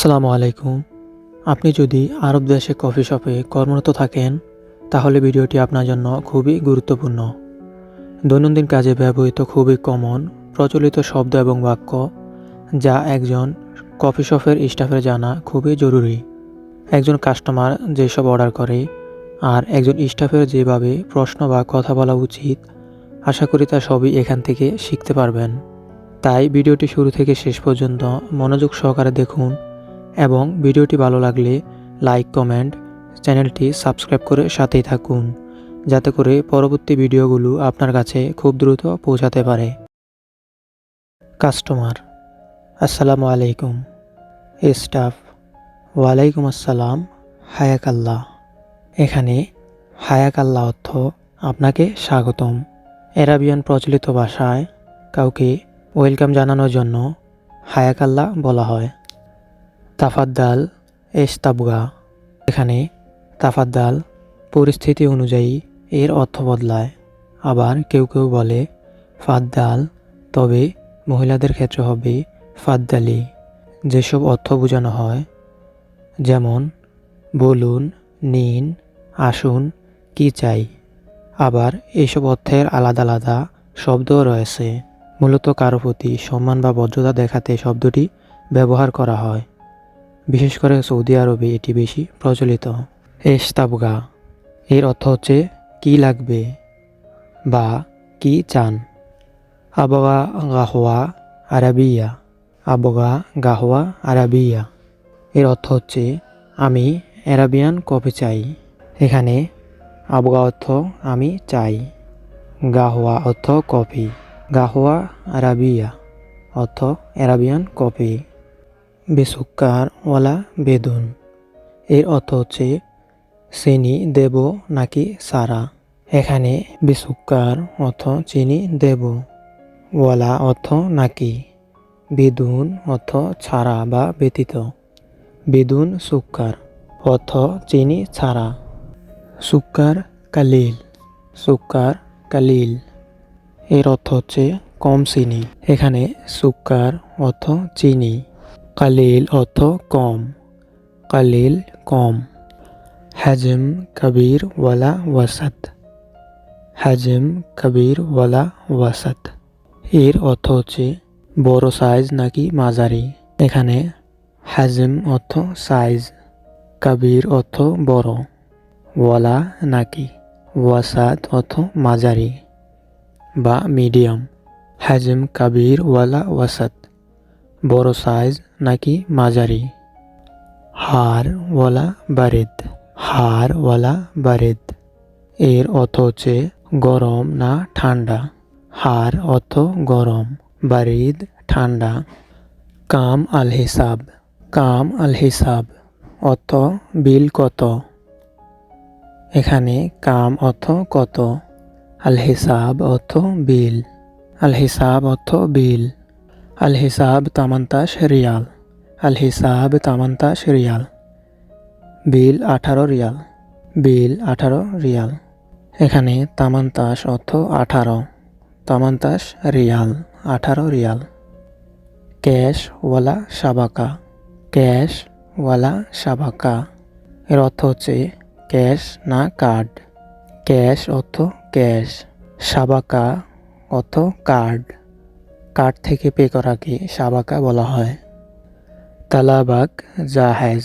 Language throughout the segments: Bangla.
আসসালামু আলাইকুম। আপনি যদি আরব দেশে কফি শপে কর্মরত থাকেন, তাহলে ভিডিওটি আপনার জন্য খুবই গুরুত্বপূর্ণ। দৈনন্দিন কাজে ব্যবহৃত খুবই কমন প্রচলিত শব্দ এবং বাক্য, যা একজন কফি শপের স্টাফের জানা খুবই জরুরি। একজন কাস্টমার যেসব অর্ডার করে আর একজন স্টাফের যেভাবে প্রশ্ন বা কথা বলা উচিত, আশা করি তা সবই এখান থেকে শিখতে পারবেন। তাই ভিডিওটি শুরু থেকে শেষ পর্যন্ত মনোযোগ সহকারে দেখুন এবং ভিডিওটি ভালো লাগলে লাইক, কমেন্ট, চ্যানেলটি সাবস্ক্রাইব করে সাথেই থাকুন, যাতে করে পরবর্তী ভিডিওগুলো আপনার কাছে খুব দ্রুত পৌঁছাতে পারে। কাস্টমার: আসসালামু আলাইকুম। স্টাফ: ওয়ালাইকুম আসসালাম, হায়াকাল্লাহ। এখানে হায়াকাল্লাহ অর্থ আপনাকে স্বাগতম। আরাবিয়ান প্রচলিত ভাষায় কাউকে ওয়েলকাম জানানোর জন্য হায়াকাল্লাহ বলা হয়। তাফাদ্দাল এস্তাবগা: এখানে তাফাদ্দাল পরিস্থিতি অনুযায়ী এর অর্থ বদলায়। আবার কেউ কেউ বলে ফাদ্দাল, তবে মহিলাদের ক্ষেত্রে হবে ফাদ্দালি। যেসব অর্থ বোঝানো হয়, যেমন বলুন, নিন, আসুন, কি চাই। আবার এইসব অর্থের আলাদা আলাদা শব্দও রয়েছে। মূলত কারো প্রতি সম্মান বা ভদ্রতা দেখাতে শব্দটি ব্যবহার করা হয়। বিশেষ করে সৌদি আরবে এটি বেশি প্রচলিত। এস্তাবগা এর অর্থ হচ্ছে কি লাগবে বা কি চান। আবগা গাহওয়া আরাবিয়া: আবগা গাহওয়া আরাবিয়া এর অর্থ হচ্ছে আমি আরাবিয়ান কফি চাই। এখানে আবগা অর্থ আমি চাই, গাহওয়া অর্থ কফি, গাহওয়া আরাবিয়া অর্থ আরাবিয়ান কফি। বেসুক্কার ওয়ালা বেদুন এর অর্থ হচ্ছে চিনি দেব নাকি সারা। এখানে বেসুক্কার অর্থ চিনি দেব, ওয়ালা অর্থ নাকি, বেদুন অর্থ ছাড়া বা ব্যতীত। বেদুন সুক্কার অর্থ চিনি ছাড়া। সুক্কার কালিল: সুক্কার কালিল এর অর্থ হচ্ছে কম চিনি। এখানে সুক্কার অর্থ চিনি, কালিল অর্থ কম, কালিল কম। হাজম কবির ওয়ালা ওয়াসাত: হাজম কবির ওয়ালা ওয়াসাত এর অর্থ হচ্ছে বড় সাইজ নাকি মাঝারি। এখানে হাজম অর্থ সাইজ, কবির অর্থ বড়, ওয়ালা নাকি, ওয়াসাত অর্থ মাঝারি বা মিডিয়াম। হাজম কবির ওয়ালা ওয়াসাত বড় সাইজ নাকি মাঝারি। হার ওয়ালা বারিদ: হার ওয়ালা বারিদ এর অর্থ হচ্ছে গরম না ঠান্ডা। হার অর্থ গরম, বারিদ ঠান্ডা। কাম আল হিসাব: কাম আল হিসাব অর্থ বিল কত। এখানে কাম অর্থ কত, আল হিসাব অর্থ বিল। আল হিসাব অর্থ বিল। আল হিসাব 18 রিয়াল, আল হিসাব 18 রিয়াল। বিল 18 রিয়াল, বিল 18 রিয়াল। এখানে 18 অর্থ 18, 18 রিয়াল, 18 রিয়াল। ক্যাশ ওয়ালা সাবাকা: ক্যাশ ওয়ালা সাবাকা এর অর্থ হচ্ছে ক্যাশ না কার্ড। ক্যাশ অর্থ ক্যাশ, সাবাকা অর্থ কার্ড। কার্ড থেকে পে করাকে সাবাকা বলা হয়। তালাবাক জাহেজ: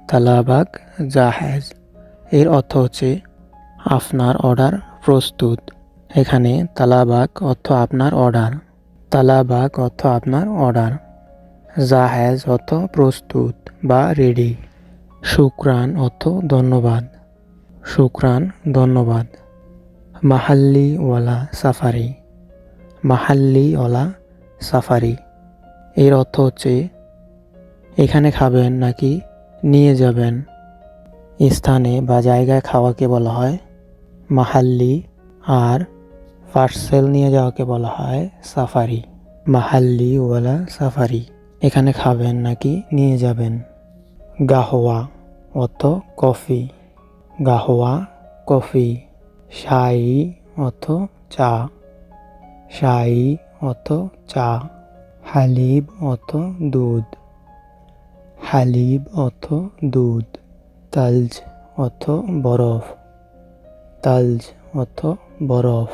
তালাবাক জাহেজ এর অর্থ হচ্ছে আপনার অর্ডার প্রস্তুত। এখানে তালাবাক অর্থ আপনার অর্ডার, তালাবাক অর্থ আপনার অর্ডার। জাহেজ অর্থ প্রস্তুত বা রেডি। শুকরান অর্থ ধন্যবাদ, শুকরান ধন্যবাদ। মাহাল্লি ওয়ালা সাফারি: মাহাল্লি ওয়ালা সাফারি এর অর্থ হচ্ছে এখানে খাবেন নাকি নিয়ে যাবেন। স্থানে বা জায়গায় খাওয়াকে বলা হয় মাহাল্লি, আর পার্সেল নিয়ে যাওয়াকে বলা হয় সাফারি। মাহাল্লি ওয়ালা সাফারি এখানে খাবেন নাকি নিয়ে যাবেন। গাহওয়া অর্থ কফি, গাহওয়া কফি। শাই অর্থ চা, শাই অর্থ চা। হালিব অর্থ দুধ, হালিব অর্থ দুধ, তালজ অর্থ বরফ, তালজ অর্থ বরফ,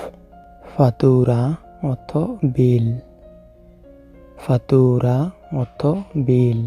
ফাতুরা অর্থ বিল, ফাতুরা অর্থ বিল।